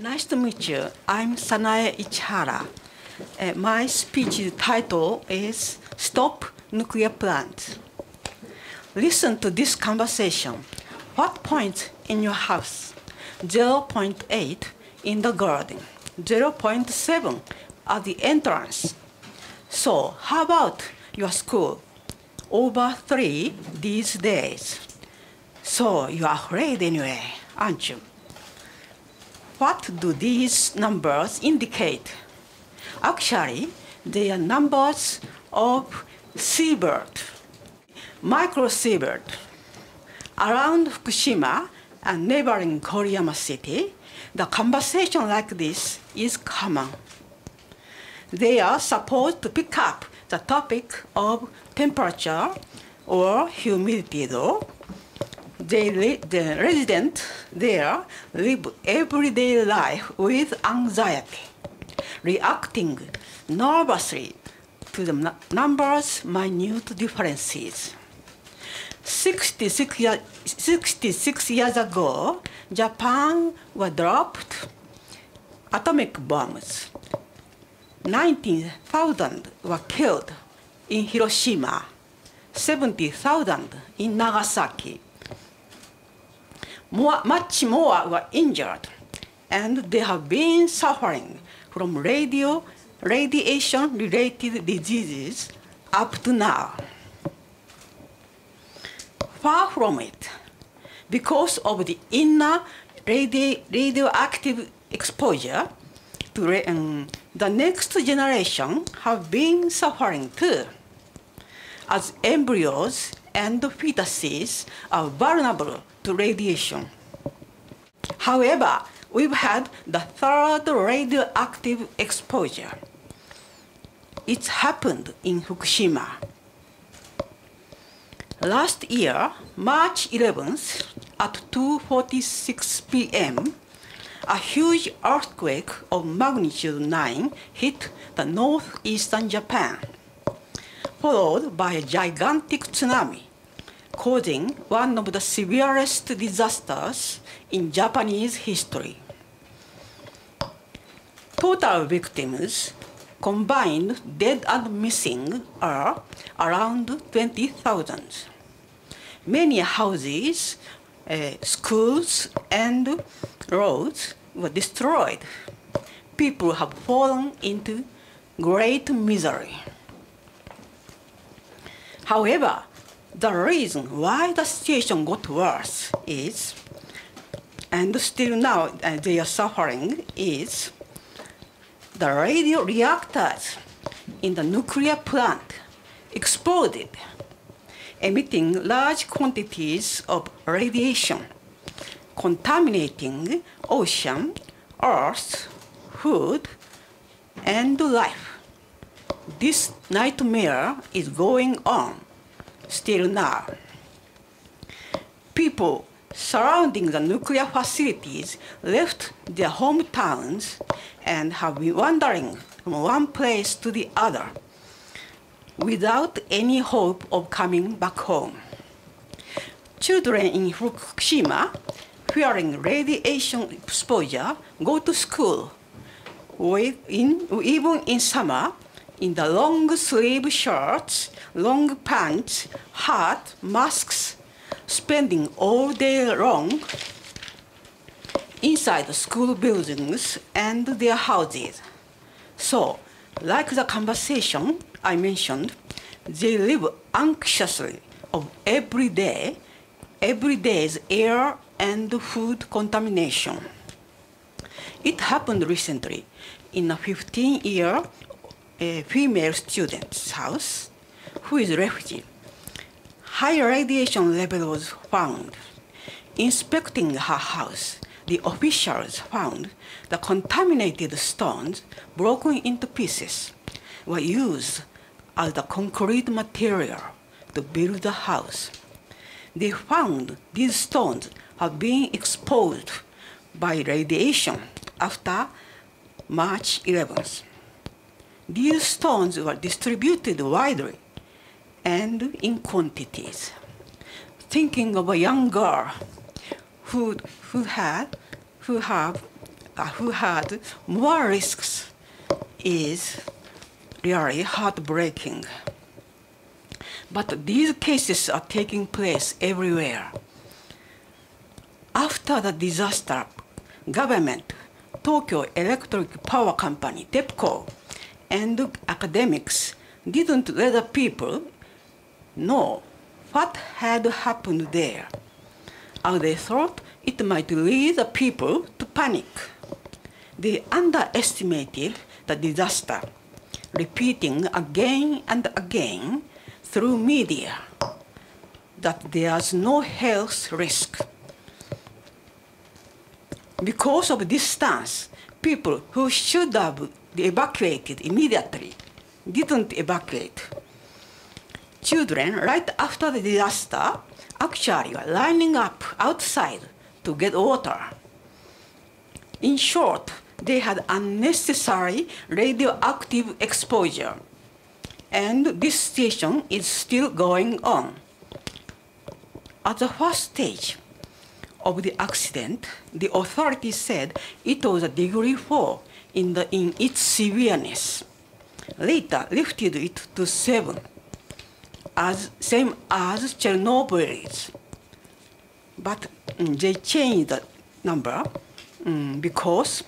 Nice to meet you. I'm Sanae Ichihara. My speech title is Stop Nuclear Plant. Listen to this conversation. What point in your house? 0.8 in the garden, 0.7 at the entrance. So how about your school? Over 3 these days. So you're afraid anyway, aren't you? What do these numbers indicate? Actually, they are numbers of seabird, micro seabird. Around Fukushima and neighboring Koriyama City, the conversation like this is common. They are supposed to pick up the topic of temperature or humidity though. The residents there live everyday life with anxiety, reacting nervously to the numbers' minute differences. 66 years ago, Japan was dropped atomic bombs. 19,000 were killed in Hiroshima, 70,000 in Nagasaki. Much more were injured, and they have been suffering from radiation-related diseases up to now. Far from it, because of the inner radioactive exposure, the next generation have been suffering too, as embryos and fetuses are vulnerable to radiation. However, we've had the third radioactive exposure. It happened in Fukushima. Last year, March 11th, at 2:46 p.m., a huge earthquake of magnitude 9 hit the northeastern Japan, followed by a gigantic tsunami, causing one of the severest disasters in Japanese history. Total victims, combined dead and missing, are around 20,000. Many houses, schools, and roads were destroyed. People have fallen into great misery. However, the reason why the situation got worse is, and still now they are suffering, is the radio reactors in the nuclear plant exploded, emitting large quantities of radiation, contaminating ocean, earth, food, and life. This nightmare is going on still now. People surrounding the nuclear facilities left their hometowns and have been wandering from one place to the other without any hope of coming back home. Children in Fukushima, fearing radiation exposure, go to school, even in summer, in the long sleeve shirts, long pants, hat, masks, spending all day long inside the school buildings and their houses. So, like the conversation I mentioned, they live anxiously of every day's air and food contamination. It happened recently in a 15-year female student's house who is a refugee. High radiation level was found. Inspecting her house, the officials found the contaminated stones broken into pieces were used as the concrete material to build the house. They found these stones have been exposed by radiation after March 11th. These stones were distributed widely and in quantities. Thinking of a young girl who have who had more risks is really heartbreaking. But these cases are taking place everywhere. After the disaster, government, Tokyo Electric Power Company, TEPCO, and academics didn't let the people know what had happened there, as they thought it might lead the people to panic. They underestimated the disaster, repeating again and again through media that there's no health risk. Because of this stance, people who should have evacuated immediately didn't evacuate. Children, right after the disaster, actually were lining up outside to get water. In short, they had unnecessary radioactive exposure. And this situation is still going on. At the first stage of the accident, the authorities said it was a degree 4 in its severeness. Later lifted it to 7, same as Chernobyl's. But they changed the number because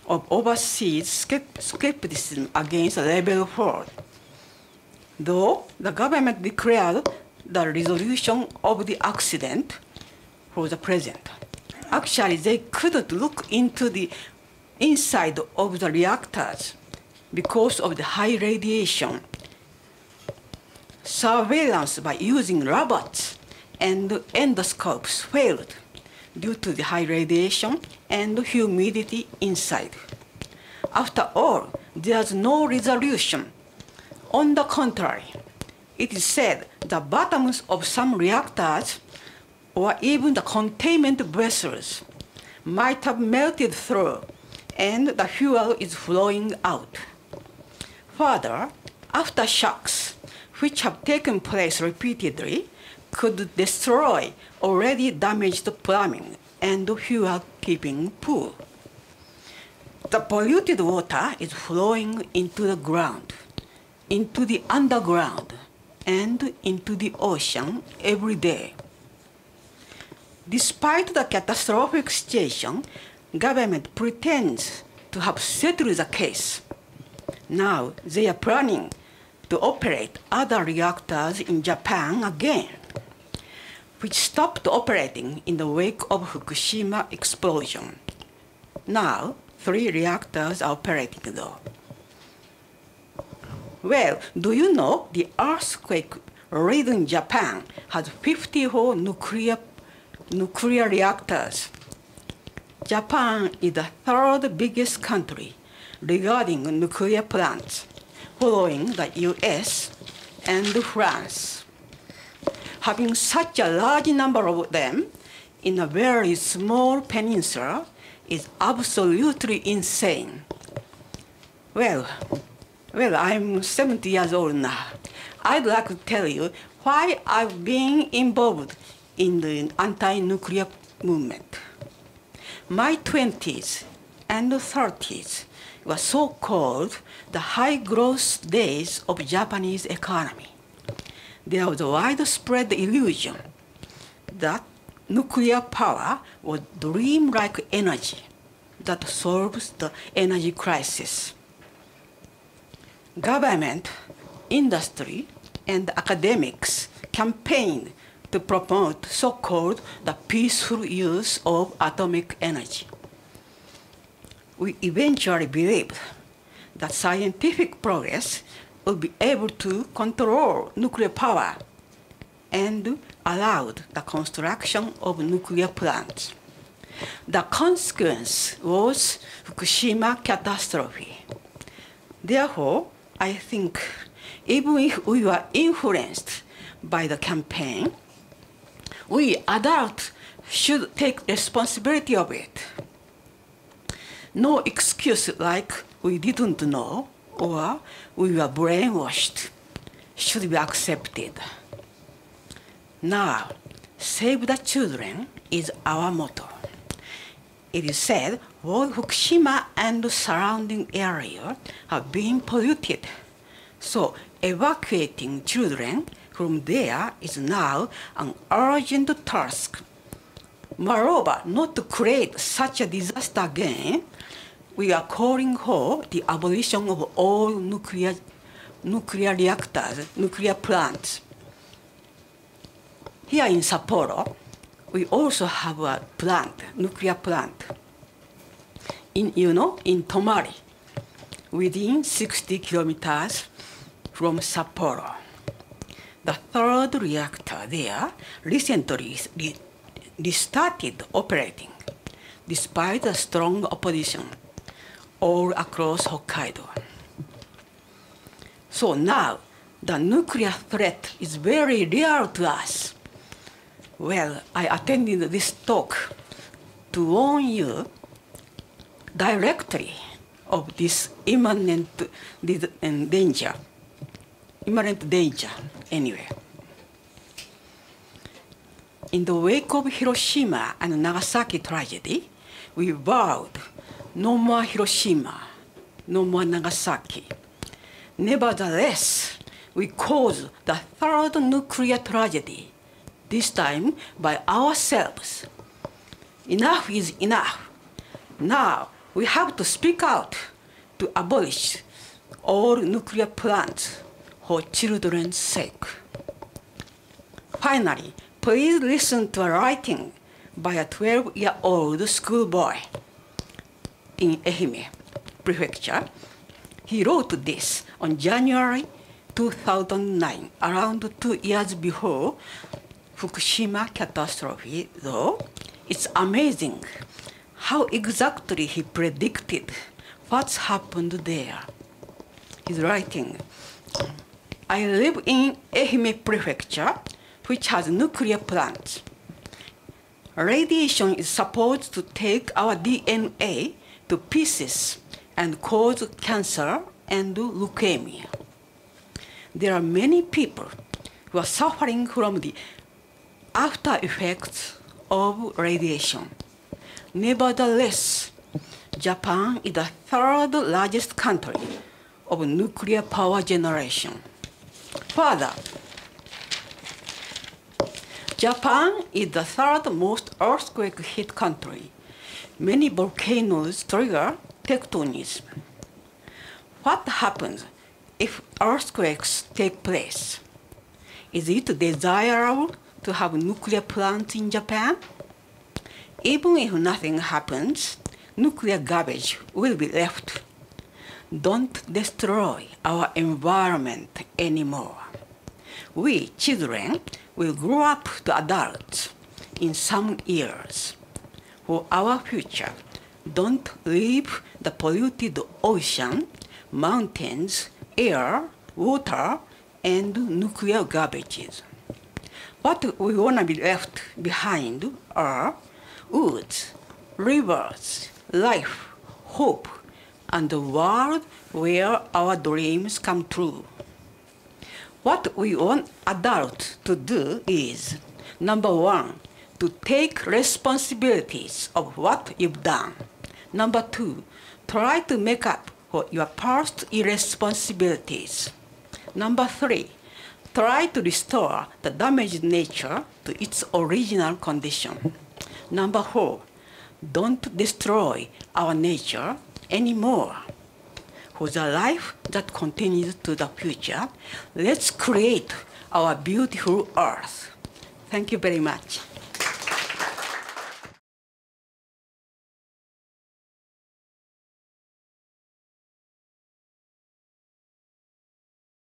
of overseas skepticism against level 4. Though the government declared the resolution of the accident for the present. Actually, they couldn't look into the inside of the reactors because of the high radiation. Surveillance by using robots and endoscopes failed due to the high radiation and humidity inside. After all, there's no resolution. On the contrary, it is said the bottoms of some reactors or even the containment vessels might have melted through and the fuel is flowing out. Further, aftershocks, which have taken place repeatedly, could destroy already damaged plumbing and fuel keeping pool. The polluted water is flowing into the ground, into the underground, and into the ocean every day. Despite the catastrophic situation, government pretends to have settled the case. Now they are planning to operate other reactors in Japan again, which stopped operating in the wake of Fukushima explosion. Now 3 reactors are operating though. Well, do you know the earthquake-ridden Japan has 54 nuclear reactors? Japan is the 3rd biggest country regarding nuclear plants, following the US and France. Having such a large number of them in a very small peninsula is absolutely insane. Well, I'm 70 years old now. I'd like to tell you why I've been involved in the anti-nuclear movement. My 20s and 30s were so-called the high-growth days of Japanese economy. There was a widespread illusion that nuclear power was dream-like energy that solves the energy crisis. Government, industry, and academics campaigned to promote so-called the peaceful use of atomic energy. We eventually believed that scientific progress would be able to control nuclear power and allowed the construction of nuclear plants. The consequence was Fukushima catastrophe. Therefore, I think even if we were influenced by the campaign, we adults should take responsibility of it. No excuse like we didn't know or we were brainwashed should be accepted. Now, save the children is our motto. it is said both Fukushima and the surrounding area have been polluted. So evacuating children from there is now an urgent task. Moreover, not to create such a disaster again, we are calling for the abolition of all nuclear reactors, nuclear plants. Here in Sapporo, we also have a nuclear plant, in Tomari, within 60 kilometers from Sapporo. The third reactor there recently restarted operating, despite the strong opposition all across Hokkaido. So now, the nuclear threat is very real to us. Well, I attended this talk to warn you directly of this imminent danger. Anyway. In the wake of Hiroshima and Nagasaki tragedy, we vowed no more Hiroshima, no more Nagasaki. Nevertheless, we caused the third nuclear tragedy, this time by ourselves. Enough is enough. Now we have to speak out to abolish all nuclear plants for children's sake. Finally, please listen to a writing by a 12-year-old schoolboy in Ehime Prefecture. He wrote this on January 2009, around 2 years before Fukushima catastrophe, though. It's amazing how exactly he predicted what's happened there. He's writing, I live in Ehime Prefecture, which has nuclear plants. Radiation is supposed to take our DNA to pieces and cause cancer and leukemia. There are many people who are suffering from the after effects of radiation. Nevertheless, Japan is the third largest country of nuclear power generation. Further, Japan is the third most earthquake-hit country. Many volcanoes trigger tectonism. What happens if earthquakes take place? Is it desirable to have nuclear plants in Japan? Even if nothing happens, nuclear garbage will be left. Don't destroy our environment anymore. We children will grow up to adults in some years. For our future, don't leave the polluted ocean, mountains, air, water, and nuclear garbages. What we want to be left behind are woods, rivers, life, hope, and a world where our dreams come true. What we want adults to do is, number one, to take responsibilities of what you've done. Number two, try to make up for your past irresponsibilities. Number three, try to restore the damaged nature to its original condition. Number four, don't destroy our nature anymore. For the life that continues to the future, let's create our beautiful Earth. Thank you very much.